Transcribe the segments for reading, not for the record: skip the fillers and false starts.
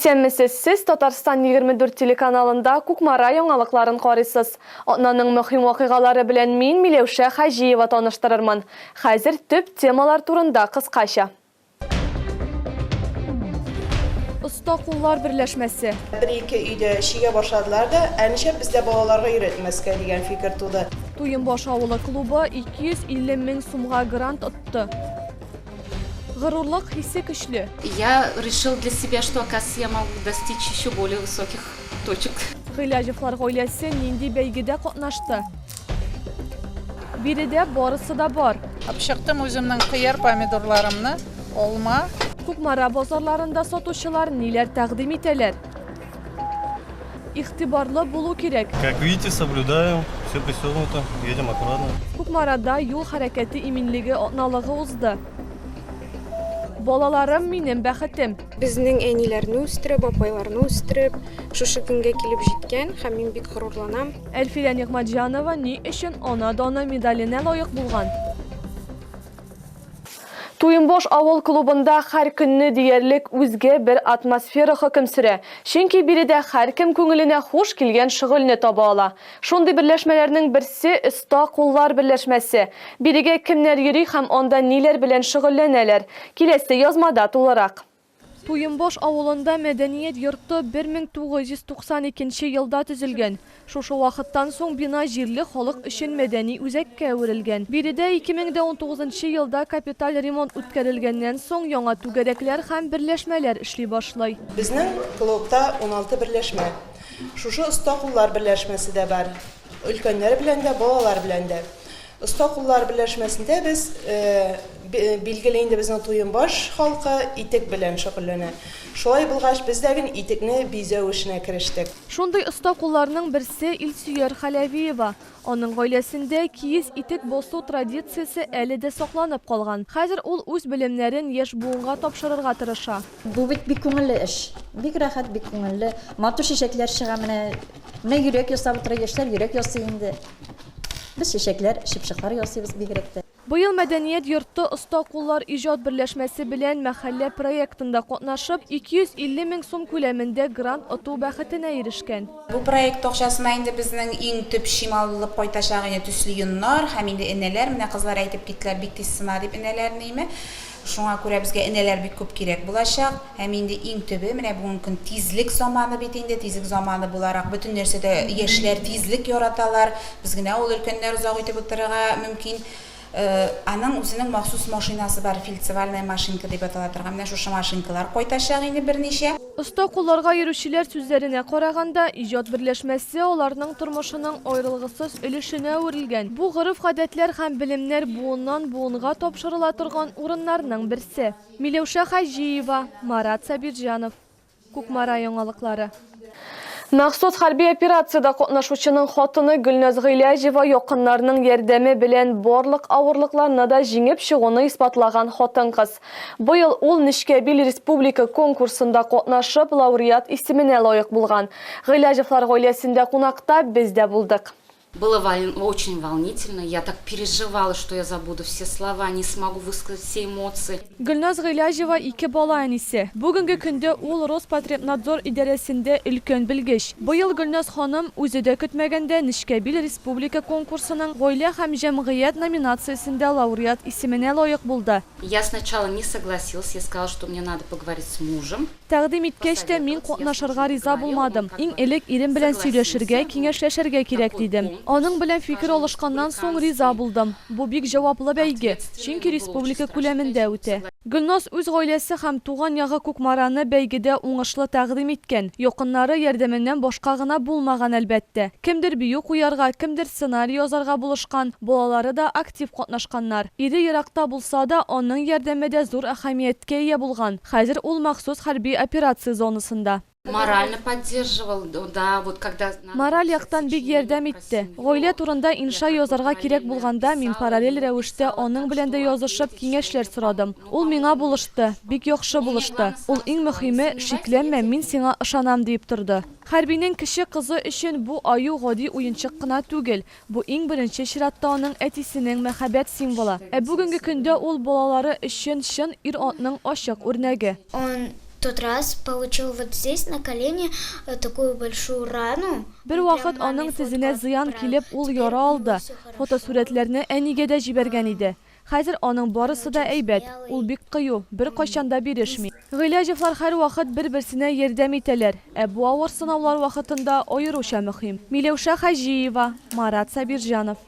Исәнмесез, сез Татарстан 24 телеканалында Кукмара яңалыкларын карыйсыз. Атнаның мөһим вакыйгалары белән мин Миләүшә Хаҗиева таныштырырмын. Хәзер төп темалар турында кыскача. Оста куллар берләшмәсе. Bir-iki өйдә эшегә башладылар да, әнишә бездә балаларга өйрәтмәскә дигән фикер туды. Туйынбаш авылы клубы 250 мең сумга грант отты. Горурлык хисе көчле. Я решил для себя, что, оказывается, я могу достичь еще более высоких точек. Гыйләҗевлар гаиләсе нинди бәйгедә катнашты? Биредә барысы да бар. Чыктым үземнең кыяр помидорларымны, алма. Кукмара базарларында сатучылар ниләр тәкъдим итәләр? Игътибарлы булу кирәк. Как видите, соблюдаем, все пристегнуто, едем аккуратно. Кукмарада юл хәрәкәте иминлеге атналыгы узды. Балаларым минем бәхетем. Безнең әниләрне үстереп, апайларны үстереп, шушы көнгә килеп җиткән һәм мин бик горурланам. Әлфилә Нигъмәтҗанова ни өчен ана-дана медаленә лаек булган? Туйынбаш авыл клубында һәр көнне диярлек үзгә бер атмосфера хөкем сөрә. Чөнки биредә һәркем күңеленә хуш килгән шөгыльне таба ала. Шундый берләшмәләрнең берсе оста куллар берләшмәсе. Бирегә кемнәр йөри һәм анда ниләр белән шөгыльләнәләр? Киләсе язмада тулырак. Туйынбаш авылында мәдәният йорты 1992 елда төзелгән. Шушы вакыттан соң бина җирле халык өчен мәдәни үзәккә әверелгән. Биредә 2019 елда капиталь ремонт үткәрелгәннән соң яңа түгәрәкләр һәм берләшмәләр эшли башлый. Безнең клубта 16 берләшмә. Шушы оста куллар берләшмәсе дә бар. Өлкәннәр белән дә, балалар белән дә. Оста куллар берләшмәсендә без билгеле инде безнең Туйынбаш халкы итек белән шөгыльләнә. Шулай булгач без дә итекне бизәү эшенә керештек. Шундый оста кулларның берсе Илсөяр Хәләвиева. Аның гаиләсендә киез итек басу традициясе әле дә сакланып калган. Хәзер ул үз белемнәрен яшь буынга тапшырырга тырыша. Бу бит бик күңелле эш. Бик рәхәт, бик күңелле. Матур чәчәкләр чыга менә. Менә йөрәк ясап утыра яшьләр, йөрәк ясый инде. Без чәчәкләр, шипшыклар ясыйбыз бигрәк. Быел мәдәният йорты оста куллар иҗат берләшмәсе белән мәхәллә проектында катнашып 250 мең сум күләмендә грант оту бәхетенә ирешкән. Бу проект акчасына инде безнең иң төп шималлып кайтачак инде төсле юннар һәм инде энәләр, менә кызлар әйтеп киттеләр, бик тиз сына дип энәләрне име. Шуңа күрә безгә энәләр бик күп кирәк булачак. Һәм инде иң төбе менә бүген көн тизлек заманы бит инде, тизлек заманы буларак бөтен нәрсәдә яшьләр тизлек яраталар. Без генә ул өлкәннәр узак итеп утырырга мөмкин. Аның үзенең махсус машинасы бар, фельдцевальная машинка дип атала торган. Менә шушы машинкалар кайтачак инде берничә. Оста кулларга йөрүчеләр сүзләренә караганда, иҗат берләшмәсе аларның тормышының аерылгысыз өлешенә үрелгән. Бу гореф-гадәтләр һәм белемнәр буыннан буынга тапшырыла торган урыннарның берсе. Миләүшә Хаҗиева, Марат Сабирҗанов. Кукмара яңалыклары. Махсус хәрби операциядә катнашучының хатыны Гөлназ Гыйләҗева якыннарының ярдәме белән барлык авырлыкларны да җиңеп чыгуны исбатлаган хатын-кыз. Быел ул Нечкәбил республика конкурсында катнашып, лауреат исеменә лаек булган. Гыйләҗевлар гаиләсендә кунакта без дә булдык. Было очень волнительно. Я так переживала, что я забуду все слова, не смогу высказать все эмоции. Гөлназ Гыйләҗева 2 бала әнисе. Бүгенге көндә ул Роспотребнадзор идарәсендә өлкән белгеч. Быел Гөлназ ханым үзе дә көтмәгәндә Нечкәбил республика конкурсының гаилә һәм җәмгыять номинациясендә лауреат исеменә лаек булды. Я сначала не согласилась, я сказала, что мне надо поговорить с мужем. Тәкъдим иткәч тә мин катнашырга риза булмадым. Иң элек ирем белән сөйләшергә, киңәшләшергә кирәк дидем. Аның белән фикер алышканнан соң риза булдым. Бу бик җаваплы бәйге, чөнки республика күләмендә үтә. Гөлназ үз гаиләсе һәм туган ягы Кукмараны бәйгедә уңышлы тәкъдим иткән. Якыннары ярдәменнән башка гына булмаган әлбәттә. Кемдер бию куярга, кемдер сценарий язарга булышкан, балалары да актив катнашканнар. Ире еракта булса да, аның ярдәме дә зур әһәмияткә ия булган. Хәзер ул махсус хәрби операция зонасында. Морально поддерживал, да, вот когда... Мораль яктан бик ярдәм итте. Гаилә турында инша язарга кирәк булганда, мин параллель рәвештә аның белән дә язышып киңәшләр сорадым. Ул миңа булышты, бик яхшы булышты. Ул иң мөһиме, шикләнмә, мин сиңа ышанам дип торды. Хәрбинең кеше кызы өчен бу аю гади уенчык кына түгел. Бу иң беренче чиратта аның әтисенең мәхәббәт символы. Бүгенге көндә ул балалары өчен чын ир-атның ачык үрнәге. тот раз получил вот здесь на колене такую большую рану. Bir vaqt onun tizine ziyan kilib ul yara aldı. Fotosuretlerini әнигә дә җибәргән иде. Хәзер аның барысы да әйбәт. Ул бик кыю, бер кайчанда бирешми. Гыйләҗевләр һәр вакыт бер-берсенә ярдәм итәләр. Бу авыр сынаулар вакытында аеруча мөһим. Миләүшә Хаҗиева, Марат Сабирҗанов.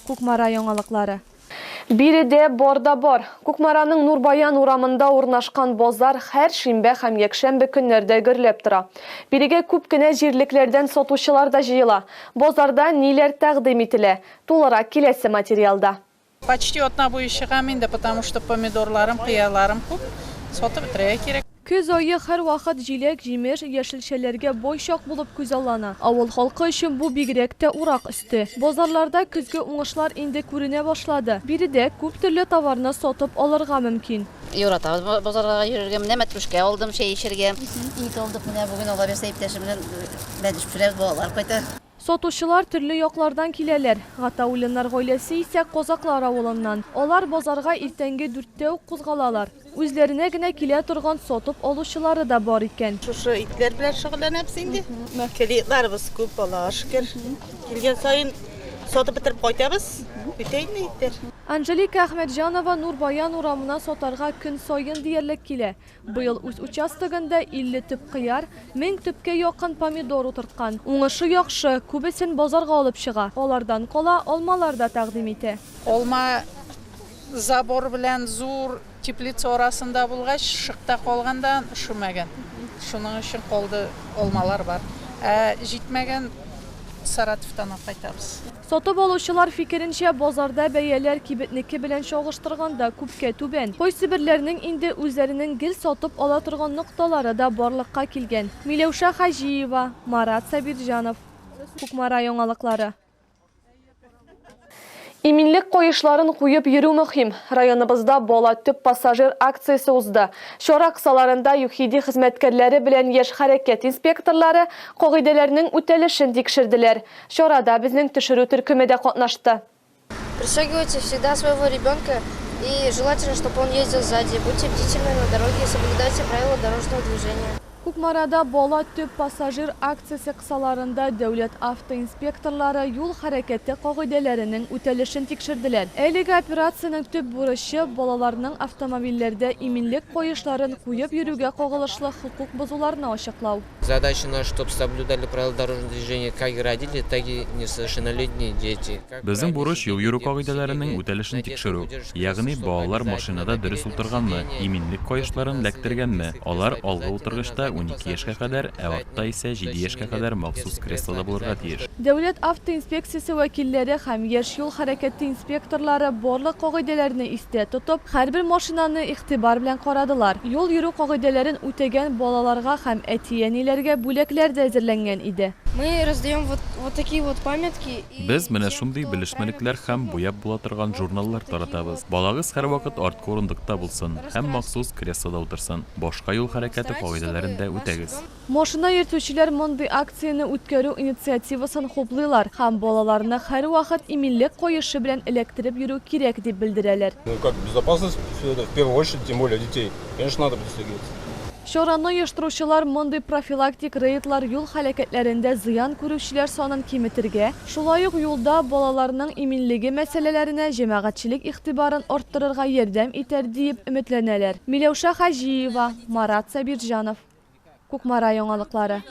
Кукмара яңалыклары. Биредә борда бар. Кукмараның Нурбаян урамында урнашкан базар һәр шимбә һәм якшәмбе көннәрдә гөрләп тора. Бирегә күп кенә җирлекләрдән сатучылар да җыела. Базарда ниләр тәкъдим ителә? Тулырак киләсе материалда. Почти отна буе чыгам инде, потому что помидорларым, кыяларым күп. Сатып бетерергә кирәк. Көз айы һәр вакыт җиләк, җимеш, яшелчәләргә бойчак булып күзаллана. Авыл халкы өчен бу бигрәк тә урак өсте. Базарларда көзге уңышлар инде күренә башлады. Биредә күп төрле товарны сатып алырга мөмкин. Юратабыз базарга йөрергә, менә мәтрүшкә алдым, чәй эчәргә. Ит алдык, менә бүген ала берсә иптәшем белән бәдиш пешерәбез, балалар кайта. Сатучылар төрле яклардан киләләр. Гатаулиннар гаиләсе исә Козаклар авылыннан. Алар базарга иртәнге 4-тә үк кузгалалар. Үзләренә генә килә торган сатып алучылары да бар икән. Шушы итләр белән шөгыльләнәбез инде. Клиентларыбыз күп, Аллага шөкер. Килгән саен сатып бетереп кайтабыз. Битәйне иттер. Анжелика Әхмәтҗанова Нурбаян урамына сатарга көн сайын диярлек килә. Быел үз участогында 50 төп кыяр, 1000 төпкә якын помидор утырткан. Уңышы яхшы, күбесен базарга алып чыга. Алардан кала алмалар да тәкъдим итә. Алма забор белән зур теплица арасында булгач, шыкта калганда шүмәгән. Шуның өчен калды алмалар бар. Җитмәгән Саратовтан кайтабыз. Сатып алучылар фикеренчә, базарда бәяләр кибетнеке белән чагыштырганда күпкә түбән. Кайсы бирләрнең инде үзләренең гел сатып ала торган нокталары да барлыкка килгән. Миләүшә Хаҗиева, Марат Сабирҗанов. Кукмара яңалыклары. Иминлек коешларын куеп йөрү мөһим. Районыбызда бала төп пассажир акциясе узды. Чара кысаларында ЮХИДИ хезмәткәрләре белән яшь хәрәкәт инспекторлары кагыйдәләрнең үтәлешен тикшерделәр. Чарада безнең төшерү төркеме дә катнашты. Пристегивайте всегда своего ребенка и желательно, чтобы он ездил сзади. Будьте бдительны на дороге и соблюдайте правила дорожного движения. Кукмарада бала төп пассажир акциясе кысаларында дәүләт автоинспекторлары юл хәрәкәте кагыйдәләренең үтәлешен тикшерделәр. Әлеге операциянең төп бурычы балаларның автомобильләрдә иминлек коешларын куеп йөрүгә кагылышлы хукук бозуларны ачыклау. Задача наша, чтобы соблюдали правила дорожного движения как родители, так и несовершеннолетние дети. Безнең бурыч юл йөрү кагыйдәләренең үтәлешен тикшерү. Ягъни балалар машинада дөрес утырганмы, иминлек коешларын ләктергәнме, алар алгы утыргычта 12 яшькә кадәр, вакытта исә 7 яшькә кадәр махсус креслода булырга тиеш. Дәүләт автоинспекциясе вәкилләре һәм яшь юл хәрәкәте инспекторлары барлык кагыйдәләрне истә тотып, һәрбер машинаны игътибар белән карадылар. Юл йөрү кагыйдәләрен үтәгән балаларга һәм әти-әниләргә бүләкләр дә әзерләнгән иде. Мы раздаем вот такие вот памятки. Без менә шундый белешмәлекләр һәм буяп була торган журналлар таратабыз. Балагыз һәр вакыт арткы урындыкта булсын һәм махсус креслода утырсын. Башка юл хәрәкәте кагыйдәләрен дә үтәгез. Машина йөртүчеләр мондый акцияны үткәрү инициативасын хуплыйлар һәм балаларны һәр вакыт иминлек коешы белән эләктереп йөрү кирәк дип белдерәләр. Как безопасность, в первую очередь, тем более детей. Конечно, надо пристегиваться. Чараны оештыручылар мондый профилактик рейдлар юл хәрәкәтләрендә зыян күрүчеләр санын киметергә, шулай ук юлда балаларның иминлеге мәсьәләләренә җәмәгатьчелек игътибарын арттырырга ярдәм итәр дип өметләнәләр. Миләүшә Хаҗиева, Марат Сабирҗанов. Кукмара яңалыклары.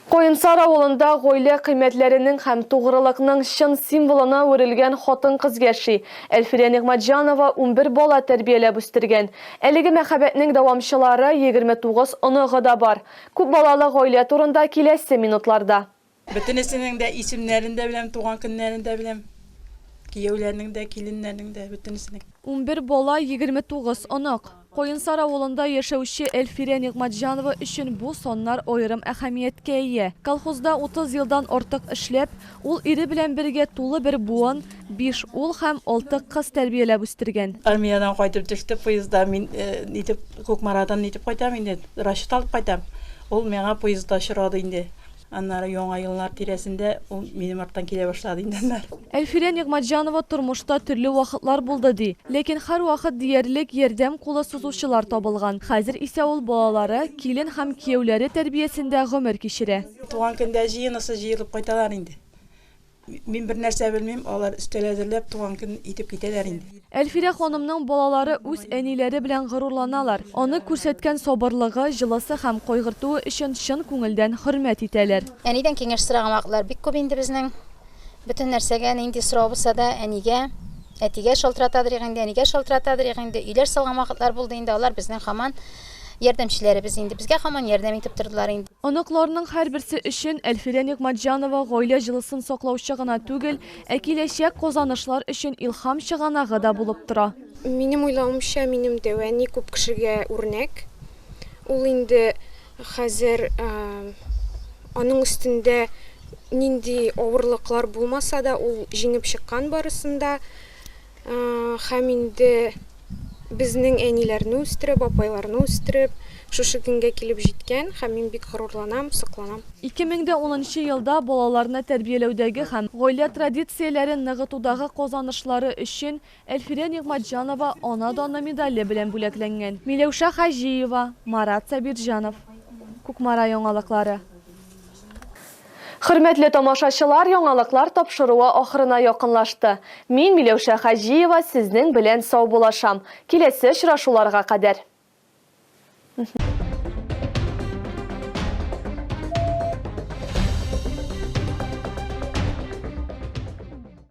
Коенсар авылында гаилә кыйммәтләренең һәм тугрылыкның чын символына үрелгән хатын-кыз яши. Әлфирә Нигъмәтҗанова 11 бала тәрбияләп үстергән. Әлеге мәхәббәтнең дәвамчылары 29 оныгы да бар. Күп балалы гаилә турында киләсе минутларда. Бөтенесенең дә исемнәрен дә беләм, туган көннәрен дә беләм. Кияүләрнең дә, киленнәрнең дә бөтенесенең. 11 бала, 29 онык. Коенсар авылында яшәүче Әлфирә Нигъмәтҗанова өчен бу соннар аерым әһәмияткә ия. Колхозда 30 елдан артык эшләп, ул ире белән бергә тулы бер буын, 5 ул һәм 6 кыз тәрбияләп үстергән. Армиядан кайтып төште поездда, мин Кукмарадан кайтам инде, расчет алып кайтам. Ул миңа поездда очрады инде. Аннары яңа еллар тирәсендә ул минем арттан килә башлады инде. Әлфирә Нигъмәтҗанова тормышта төрле вакытлар булды ди. Ләкин һәр вакыт диярлек ярдәм кулы сузучылар табылган. Хәзер исә ул балалары, килен һәм кияүләре тәрбиясендә гомер кичерә. Туган көндә җыенысы җыелып кайталар инде. Мин бер нәрсә белмим, алар өстәл әзерләп туган көн итеп китәләр инде. Әлфирә ханымның балалары үз әниләре белән горурланалар. Аны күрсәткән сабырлыгы, җылысы һәм кайгыртуы өчен чын күңелдән хөрмәт итәләр. Әнидән киңәш сораган вакытлар бик күп инде безнең. Бөтен нәрсәгә нинди сорау булса да әнигә, әтигә шалтыратадыр инде, әнигә шалтыратадыр инде. Өйләр салган вакытлар булды инде, алар безнең һаман ярдәмчеләребез инде. Безгә һаман ярдәм итеп тордылар инде. Оныкларның һәрберсе өчен Әлфирә Нигъмәтҗанова гаилә җылысын саклаучы гына түгел, ә киләчәк казанышлар өчен илһам чыганагы да булып тора. Минем уйлавымча, минем дәвәни күп кешегә үрнәк. Ул инде хәзер аның өстендә нинди авырлыклар булмаса да, ул җиңеп чыккан барысында. Һәм инде безнең әниләрне үстереп, апайларны үстереп, шушы көнгә килеп җиткән, һәм мин бик горурланам, сокланам. 2010 елда балаларны тәрбияләүдәге һәм гаилә традицияләрен ныгытудагы казанышлары өчен Әлфирә Нигъмәтҗанова ана даны медале белән бүләкләнгән. Миләүшә Хаҗиева, Марат Сабирҗанов. Күкмара яңалыклары. Хөрмәтле тамашачылар, яңалыклар тапшыруы ахырына якынлашты. Мин Миләүшә Хаҗиева сезнең белән сау булашам. Киләсе очрашуларга кадәр.